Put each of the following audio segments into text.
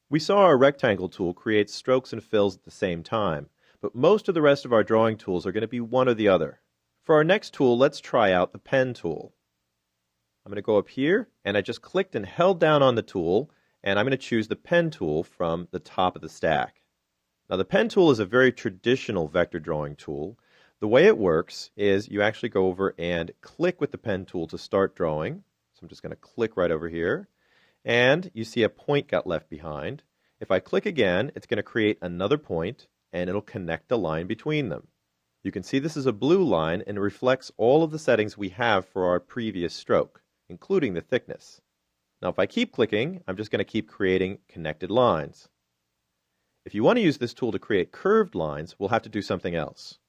We saw our rectangle tool create strokes and fills at the same time, but most of the rest of our drawing tools are going to be one or the other. For our next tool, let's try out the pen tool. I'm going to go up here, and I just clicked and held down on the tool, and I'm going to choose the pen tool from the top of the stack. Now, the pen tool is a very traditional vector drawing tool. The way it works is you actually go over and click with the pen tool to start drawing. So I'm just going to click right over here. And you see a point got left behind. If I click again, it's going to create another point, and it'll connect a line between them. You can see this is a blue line, and it reflects all of the settings we have for our previous stroke, including the thickness. Now, if I keep clicking, I'm just going to keep creating connected lines. If you want to use this tool to create curved lines, we'll have to do something else.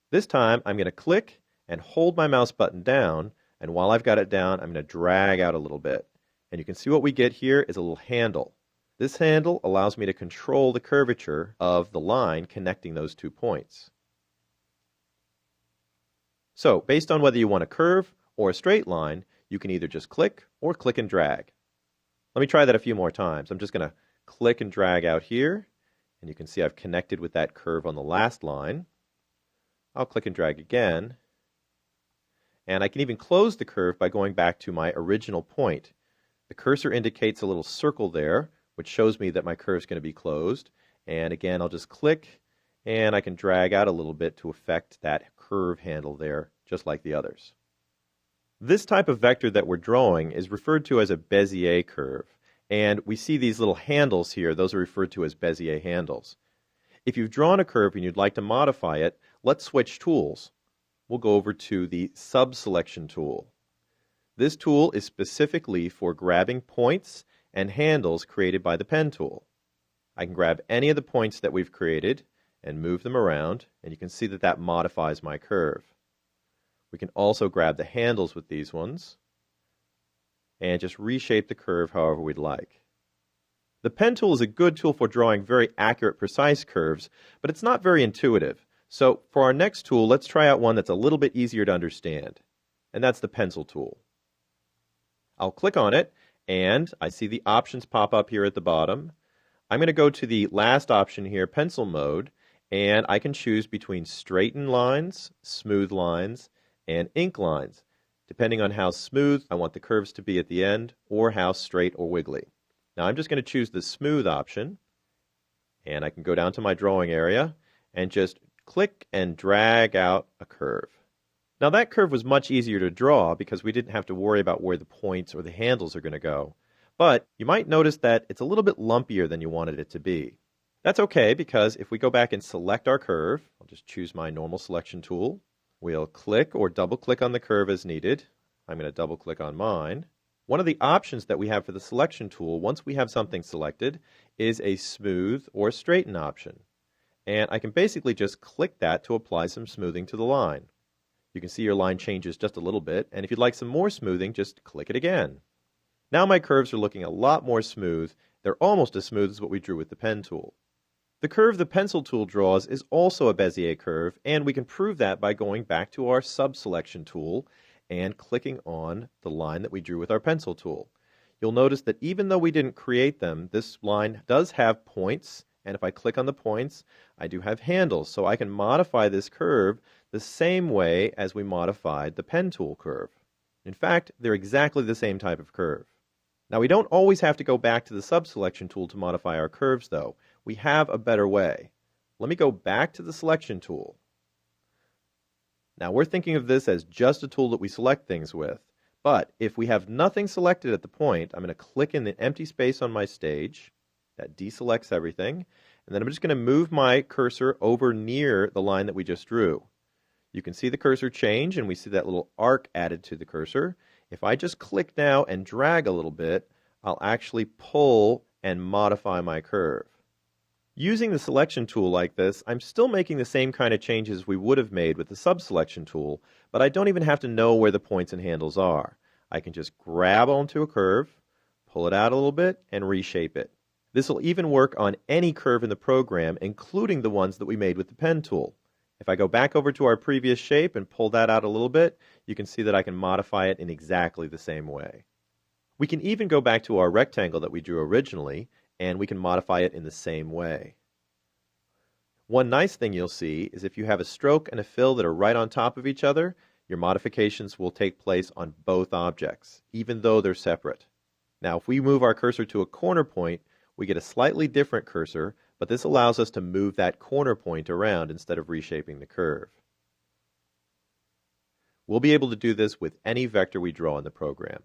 This time, I'm going to click and hold my mouse button down, and while I've got it down, I'm going to drag out a little bit. And you can see what we get here is a little handle. This handle allows me to control the curvature of the line connecting those 2 points. So, based on whether you want a curve or a straight line, you can either just click or click and drag. Let me try that a few more times. I'm just going to click and drag out here, and you can see I've connected with that curve on the last line. I'll click and drag again, and I can even close the curve by going back to my original point. The cursor indicates a little circle there, which shows me that my curve is going to be closed. And again, I'll just click, and I can drag out a little bit to affect that curve handle there, just like the others. This type of vector that we're drawing is referred to as a Bezier curve. And we see these little handles here. Those are referred to as Bezier handles. If you've drawn a curve and you'd like to modify it, let's switch tools. We'll go over to the Sub-Selection tool. This tool is specifically for grabbing points and handles created by the pen tool. I can grab any of the points that we've created and move them around, and you can see that that modifies my curve. We can also grab the handles with these ones and just reshape the curve however we'd like. The pen tool is a good tool for drawing very accurate, precise curves, but it's not very intuitive. So for our next tool, let's try out one that's a little bit easier to understand, and that's the pencil tool. I'll click on it, and I see the options pop up here at the bottom. I'm going to go to the last option here, pencil mode, and I can choose between straighten lines, smooth lines, and ink lines, depending on how smooth I want the curves to be at the end, or how straight or wiggly. Now I'm just going to choose the smooth option, and I can go down to my drawing area and just click and drag out a curve. Now that curve was much easier to draw because we didn't have to worry about where the points or the handles are going to go. But you might notice that it's a little bit lumpier than you wanted it to be. That's okay, because if we go back and select our curve, I'll just choose my normal selection tool. We'll click or double click on the curve as needed. I'm going to double click on mine. One of the options that we have for the selection tool, once we have something selected, is a smooth or straighten option. And I can basically just click that to apply some smoothing to the line. You can see your line changes just a little bit, and if you'd like some more smoothing, just click it again. Now my curves are looking a lot more smooth. They're almost as smooth as what we drew with the pen tool. The curve the pencil tool draws is also a Bezier curve, and we can prove that by going back to our sub-selection tool and clicking on the line that we drew with our pencil tool. You'll notice that even though we didn't create them, this line does have points, and if I click on the points, I do have handles, so I can modify this curve the same way as we modified the pen tool curve. In fact, they're exactly the same type of curve. Now, we don't always have to go back to the sub-selection tool to modify our curves, though. We have a better way. Let me go back to the selection tool. Now, we're thinking of this as just a tool that we select things with. But if we have nothing selected at the point, I'm going to click in the empty space on my stage. That deselects everything. And then I'm just going to move my cursor over near the line that we just drew. You can see the cursor change, and we see that little arc added to the cursor. If I just click now and drag a little bit, I'll actually pull and modify my curve. Using the selection tool like this, I'm still making the same kind of changes we would have made with the sub-selection tool, but I don't even have to know where the points and handles are. I can just grab onto a curve, pull it out a little bit, and reshape it. This will even work on any curve in the program, including the ones that we made with the pen tool. If I go back over to our previous shape and pull that out a little bit, you can see that I can modify it in exactly the same way. We can even go back to our rectangle that we drew originally and we can modify it in the same way. One nice thing you'll see is if you have a stroke and a fill that are right on top of each other, your modifications will take place on both objects, even though they're separate. Now, if we move our cursor to a corner point, we get a slightly different cursor, but this allows us to move that corner point around instead of reshaping the curve. We'll be able to do this with any vector we draw in the program.